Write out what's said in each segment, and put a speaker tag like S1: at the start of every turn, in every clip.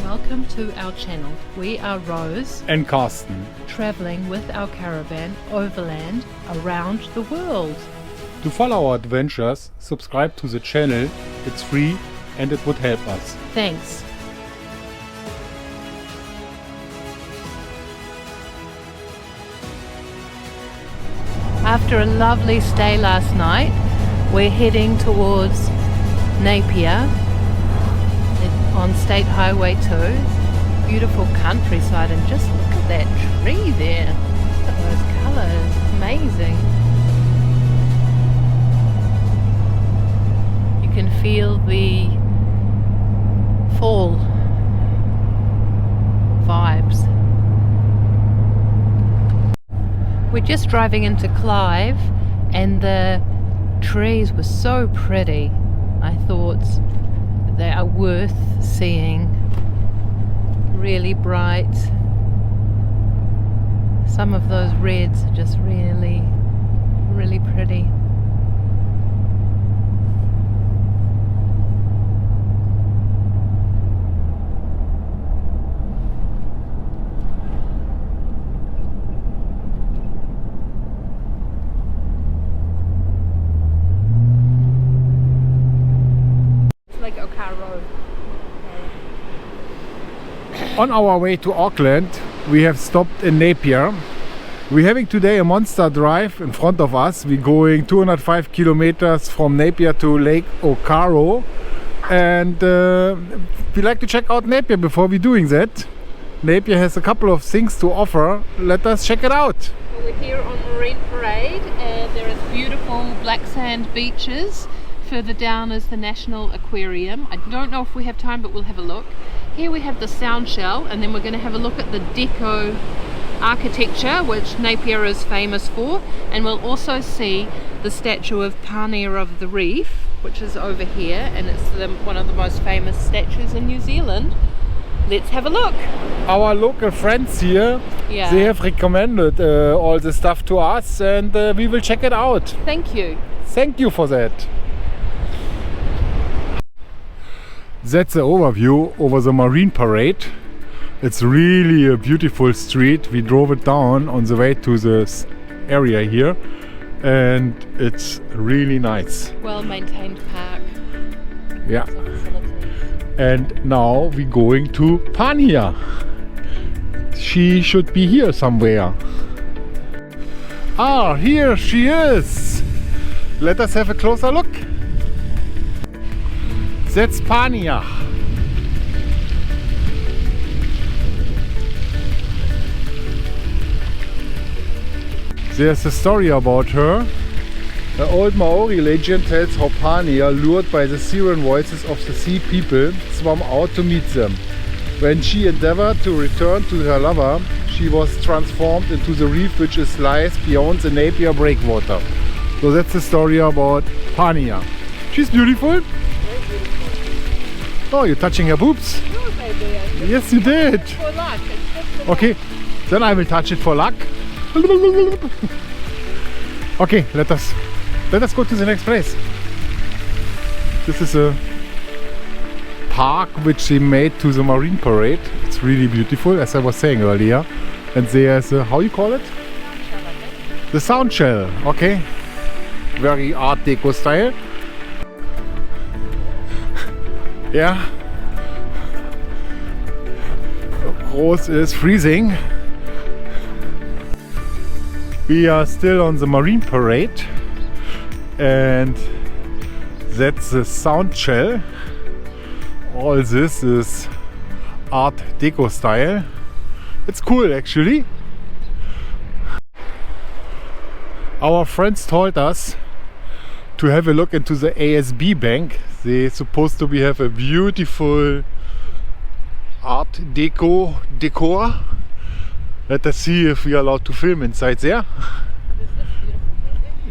S1: Welcome to our channel. We are Rose
S2: and Carsten.
S1: traveling with our caravan overland around the world.
S2: To follow our adventures, subscribe to the channel. It's free and it would help us.
S1: Thanks. After a lovely stay last night, we're heading towards Napier on State Highway 2. Beautiful countryside, and just look at that tree there. Look at those colours, amazing. You can feel the fall vibes. We're just driving into Clive and the trees were so pretty. I thought they are worth seeing. Really bright. Some of those reds are just really, really pretty. Like Ocar Road.
S2: On our way to Auckland, we have stopped in Napier. We're having today a monster drive in front of us. We're going 205 kilometers from Napier to Lake Okaro. And we like to check out Napier before we're doing that. Napier has a couple of things to offer. Let us check it out.
S1: Well, we're here on Marine Parade and there is beautiful black sand beaches. Further down is the National Aquarium. I don't know if we have time, but we'll have a look. Here we have the sound shell, and then we're going to have a look at the deco architecture, which Napier is famous for, and we'll also see the statue of Pania of the Reef, which is over here, and it's one of the most famous statues in New Zealand. Let's have a look.
S2: Our local friends here,
S1: Yeah.
S2: they have recommended all the stuff to us, and we will check it out.
S1: Thank you.
S2: Thank you for that. That's the overview over the Marine Parade. It's really a beautiful street. We drove it down on the way to this area here, and it's really nice.
S1: Well maintained park.
S2: Yeah.
S1: Lots of facilities.
S2: And now we're going to Pania. She should be here somewhere. Ah, here she is. Let us have a closer look. That's Pania. There's a story about her. The old Maori legend tells how Pania, lured by the siren voices of the sea people, swam out to meet them. When she endeavored to return to her lover, she was transformed into the reef which lies beyond the Napier breakwater. So that's the story about Pania. She's beautiful. Oh, you're touching her boobs?
S1: No, baby, I did
S2: Yes, you did.
S1: for luck. It's just for
S2: Okay, then I will touch it for luck. Okay, let us go to the next place. This is a park which they made to the Marine Parade. It's really beautiful, as I was saying earlier. And there's a, how you call it? The sound shell. Okay, very Art Deco style. Yeah. Rose is freezing. We are still on the Marine Parade, and that's the sound shell. All this is Art Deco style. It's cool actually. Our friends told us to have a look into the ASB Bank. They supposed to have a beautiful Art Deco decor. Let us see if we are allowed to film inside there.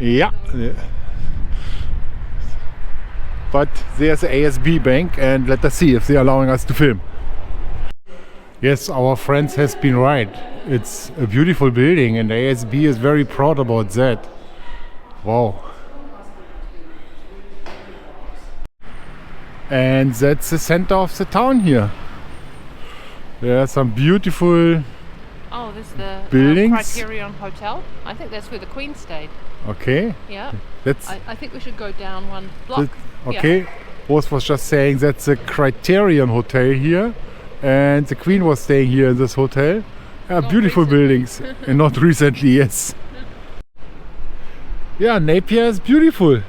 S2: Yeah. But there's a ASB bank, and let us see if they're allowing us to film. Yes, our friends has been right. It's a beautiful building, and the ASB is very proud about that. Wow. And that's the center of the town here. There are some beautiful
S1: Oh, there's the
S2: buildings.
S1: Criterion Hotel. I think that's where the Queen stayed.
S2: Okay.
S1: Yeah.
S2: That's
S1: I think we should go down one block.
S2: okay. Rose was just saying that's a Criterion Hotel here, and the Queen was staying here in this hotel. Beautiful
S1: recently.
S2: buildings, and not recently, yes. Yeah, Napier is beautiful.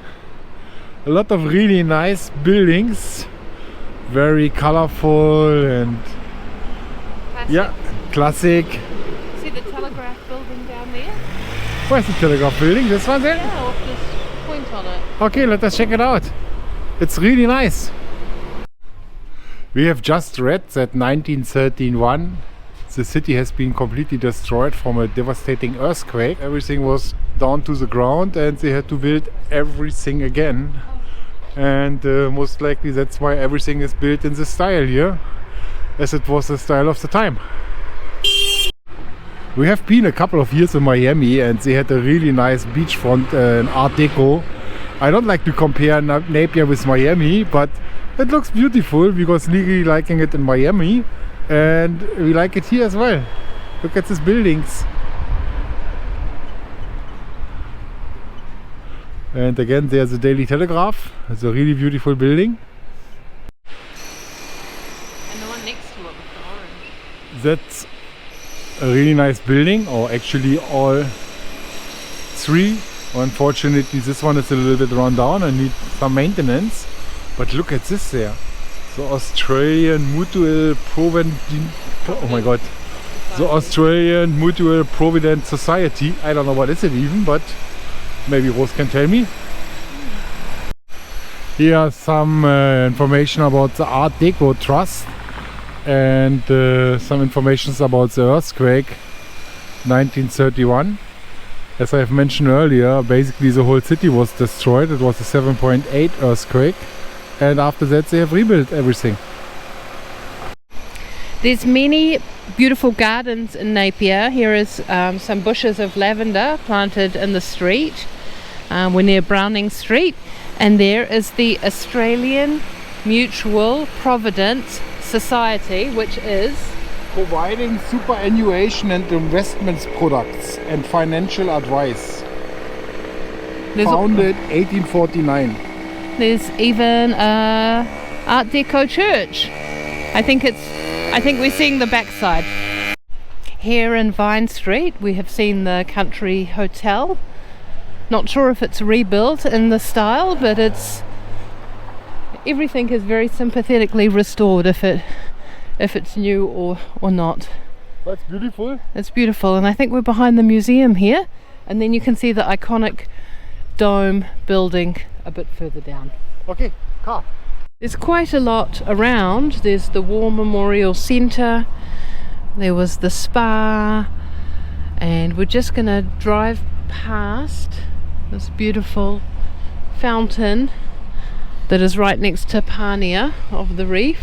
S2: A lot of really nice buildings, very colorful and
S1: Classic.
S2: yeah, classic.
S1: See the Telegraph building down there?
S2: Where's the Telegraph building? This one there?
S1: Yeah, with this point on it.
S2: Okay, let us check it out. It's really nice. We have just read that 1931 the city has been completely destroyed from a devastating earthquake. Everything was down to the ground and they had to build everything again. And most likely that's why everything is built in this style here, as it was the style of the time. We have been a couple of years in Miami and they had a really nice beachfront and Art Deco. I don't like to compare Napier with Miami, but it looks beautiful because legally liking it in Miami, and we like it here as well. Look at these buildings. And again, there's the Daily Telegraph. It's a really beautiful building.
S1: And the one next to it with the orange.
S2: That's a really nice building, or actually all three. Unfortunately, this one is a little bit run down and needs some maintenance. But look at this there. The Australian Mutual Provident. Oh my god. The Australian Mutual Provident Society. I don't know what is it even, but maybe Rose can tell me. Here are some information about the Art Deco Trust and some information about the earthquake 1931. As I have mentioned earlier, basically the whole city was destroyed. It was a 7.8 earthquake, and after that they have rebuilt everything.
S1: There's many beautiful gardens in Napier. Here is some bushes of lavender planted in the street. We're near Browning Street, and there is the Australian Mutual Provident Society, which is
S2: providing superannuation and investments products and financial advice. Founded 1849.
S1: There's even a Art Deco church. I think we're seeing the backside. Here in Vine Street we have seen the Country Hotel. Not sure if it's rebuilt in the style, but everything is very sympathetically restored if it's new or not.
S2: That's beautiful.
S1: It's beautiful, and I think we're behind the museum here, and then you can see the iconic dome building a bit further down.
S2: Okay, car.
S1: There's quite a lot around. There's the War Memorial Centre, there was the spa, and we're just going to drive past this beautiful fountain that is right next to Pania of the Reef.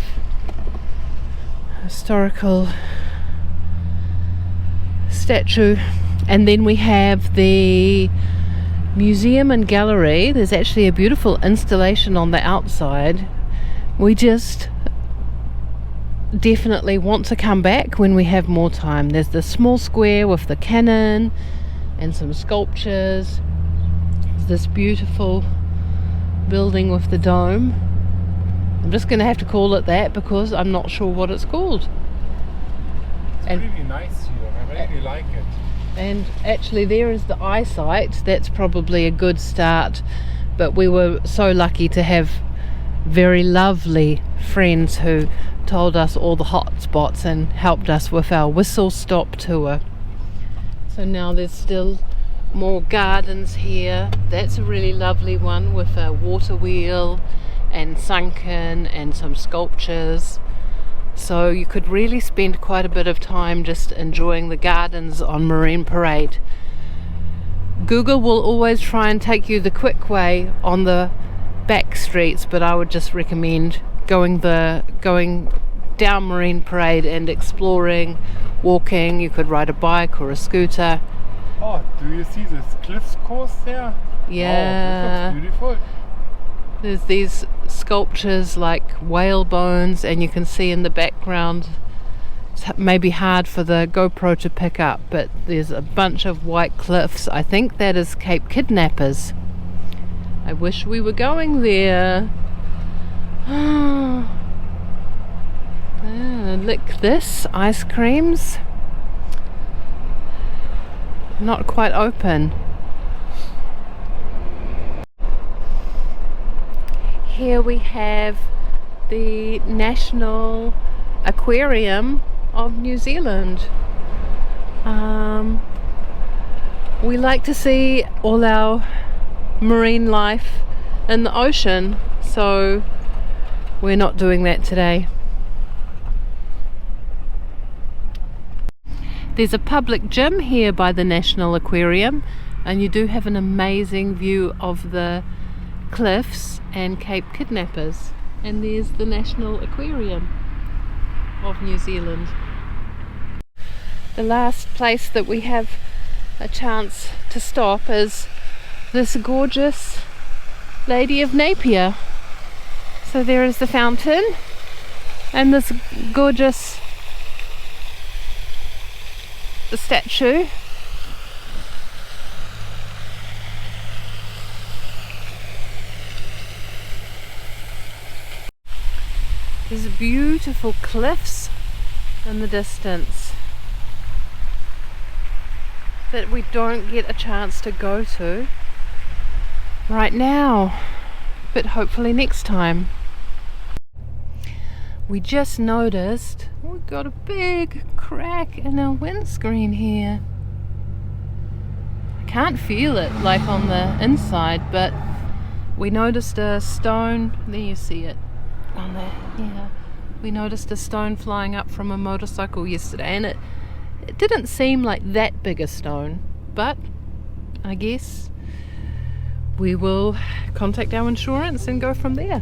S1: Historical statue. And then we have the museum and gallery. There's actually a beautiful installation on the outside. We just definitely want to come back when we have more time. There's the small square with the cannon and some sculptures. There's this beautiful building with the dome. I'm just going to have to call it that because I'm not sure what it's called.
S2: It's really nice here. I really like it.
S1: And actually there is the eyesight. That's probably a good start, but we were so lucky to have very lovely friends who told us all the hot spots and helped us with our whistle stop tour. So now there's still more gardens here. That's a really lovely one with a water wheel and sunken and some sculptures. So you could really spend quite a bit of time just enjoying the gardens on Marine Parade. Google will always try and take you the quick way on the back streets, but I would just recommend going down Marine Parade and exploring, walking. You could ride a bike or a scooter.
S2: Oh, do you see this cliffs course there?
S1: Yeah.
S2: Oh, this looks beautiful.
S1: There's these sculptures like whale bones, and you can see in the background, it's maybe hard for the GoPro to pick up, but there's a bunch of white cliffs. I think that is Cape Kidnappers. I wish we were going there. Lick this, ice creams. Not quite open. Here we have the National Aquarium of New Zealand. We like to see all our marine life in the ocean, so we're not doing that today. There's a public gym here by the National Aquarium, and you do have an amazing view of the cliffs and Cape Kidnappers. And there's the National Aquarium of New Zealand. The last place that we have a chance to stop is this gorgeous Lady of Napier. So there is the fountain and this gorgeous statue. There's beautiful cliffs in the distance that we don't get a chance to go to right now, but hopefully next time. We just noticed we've got a big crack in our windscreen here. I can't feel it like on the inside, but we noticed a stone. There you see it on there. Yeah, we noticed a stone flying up from a motorcycle yesterday, and it didn't seem like that big a stone, but I guess we will contact our insurance and go from there.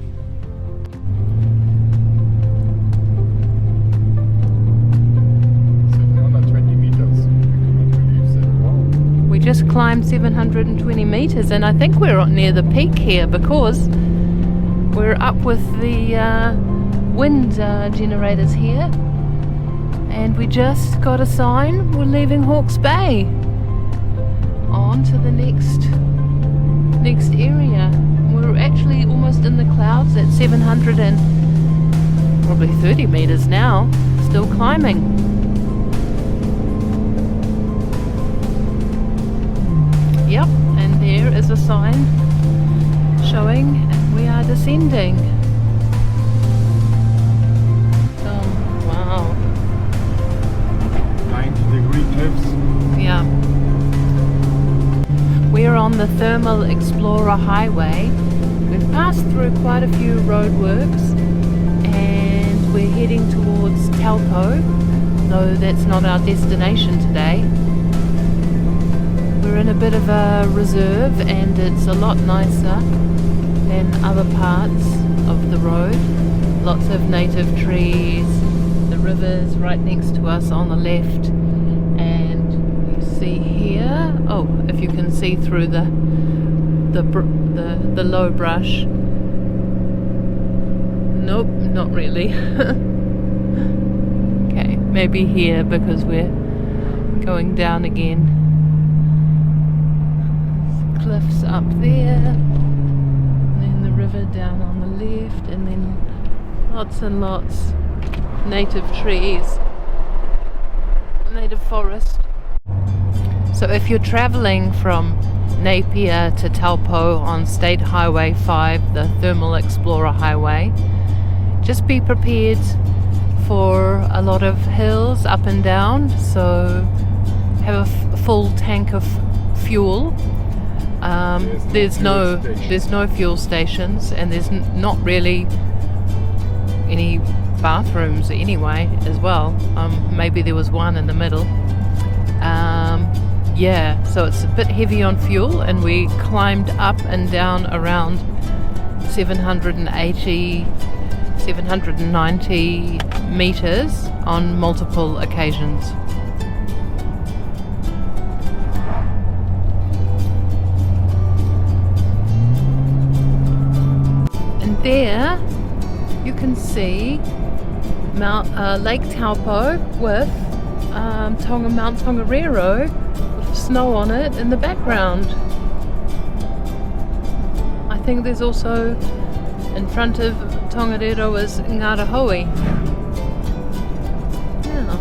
S2: 720 meters. I cannot believe that. Wow.
S1: We just climbed 720 meters, and I think we're near the peak here because we're up with the wind generators here, and we just got a sign we're leaving Hawke's Bay on to the next area. We're actually almost in the clouds at 700 and probably 30 meters now, still climbing. Yep, and there is a sign showing we are descending. Wow.
S2: 90-degree cliffs.
S1: Yeah. We're on the Thermal Explorer Highway. We've passed through quite a few roadworks and we're heading towards Taupo, though that's not our destination today. We're in a bit of a reserve and it's a lot nicer than other parts of the road. Lots of native trees, the river's right next to us on the left, and you see here, oh, if you can see through the low brush. Nope, not really. Okay, maybe here because we're going down again. Cliffs up there, and then the river down on the left, and then lots and lots native trees, native forest. So if you're traveling from Napier to Taupo on State Highway 5, the Thermal Explorer Highway, just be prepared for a lot of hills up and down, so have a full tank of fuel. There's no fuel stations, and there's not really any bathrooms anyway as well. Maybe there was one in the middle. Yeah, so it's a bit heavy on fuel, and we climbed up and down around 780, 790 meters on multiple occasions. And there you can see Lake Taupo with Mount Tongariro with snow on it in the background. I think there's also in front of Tongariro is Ngārahoe. Yeah.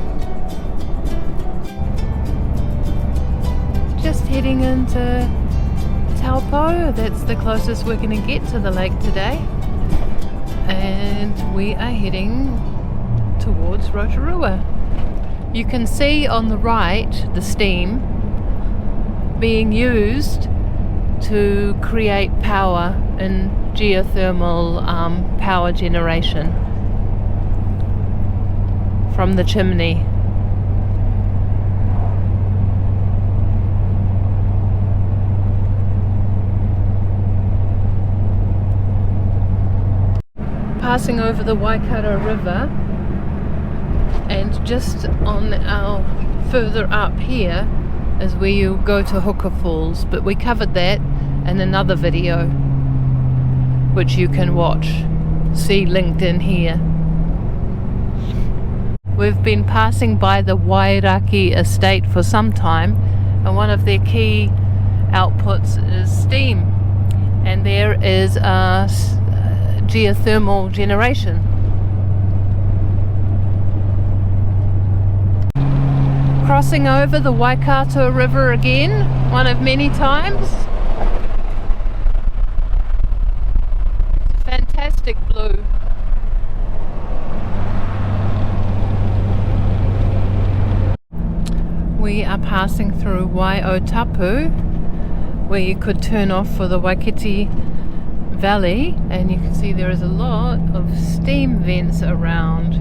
S1: Just heading into Taupo. That's the closest we're going to get to the lake today. And we are heading towards Rotorua. You can see on the right the steam being used to create power in geothermal power generation from the chimney. Passing over the Waikato River, and just on our further up here is where you go to Hooker Falls, but we covered that in another video which you can watch, see linked in here. We've been passing by the Wairaki estate for some time, and one of their key outputs is steam, and there is a geothermal generation. Crossing over the Waikato River again, one of many times. Fantastic blue. We are passing through Waiotapu, where you could turn off for the Waikiki Valley, and you can see there is a lot of steam vents around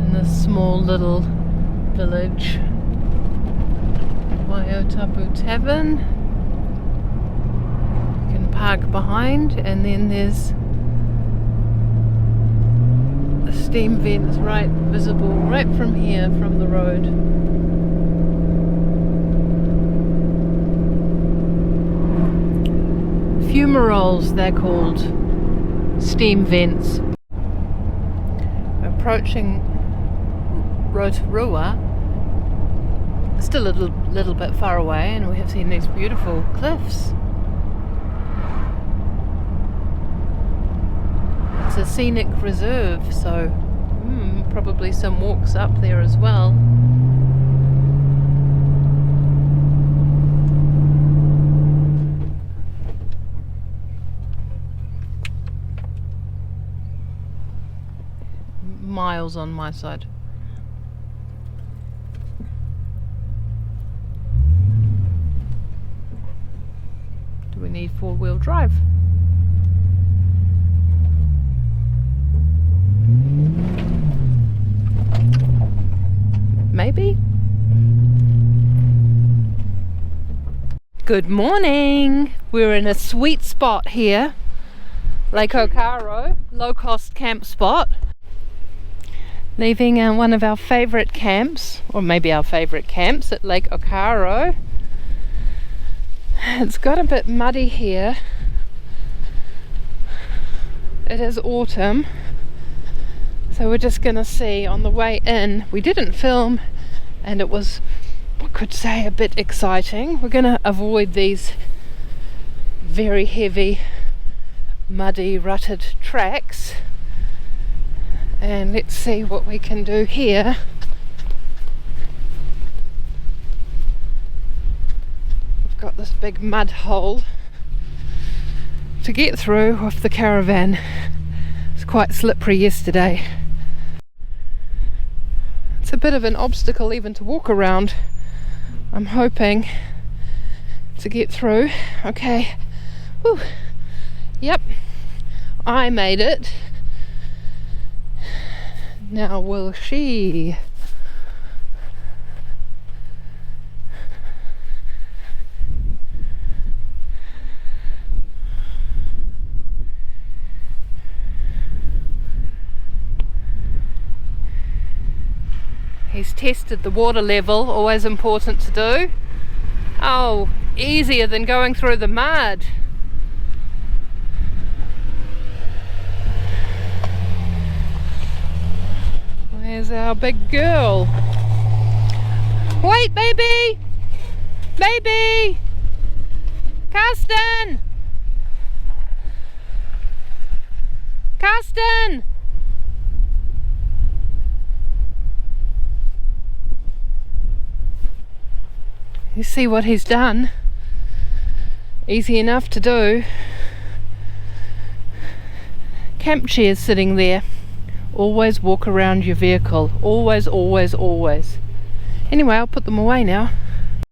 S1: in this small little village. Waiotapu Tavern. You can park behind, and then there's the steam vents right visible right from here, from the road. Fumaroles, they're called, steam vents. Approaching Rotorua, still a little bit far away, and we have seen these beautiful cliffs. It's a scenic reserve, so probably some walks up there as well. Miles on my side. Do we need four-wheel drive? Maybe. Good morning. We're in a sweet spot here. Lake Okaro, low-cost camp spot. Leaving one of our favourite camps, or maybe our favourite camps at Lake Okaro. It's got a bit muddy here. It is autumn, so we're just going to see on the way in. We didn't film, and it was, I could say, a bit exciting. We're going to avoid these very heavy, muddy, rutted tracks. And let's see what we can do here. We've got this big mud hole to get through with the caravan. It's quite slippery yesterday. It's a bit of an obstacle even to walk around. I'm hoping to get through. Okay. Whew. Yep, I made it. Now will she? He's tested the water level, always important to do. Oh, easier than going through the mud. There's our big girl. Wait, baby! Baby! Karsten! Karsten! You see what he's done? Easy enough to do. Camp chairs sitting there. Always walk around your vehicle. Always, always, always. Anyway, I'll put them away now.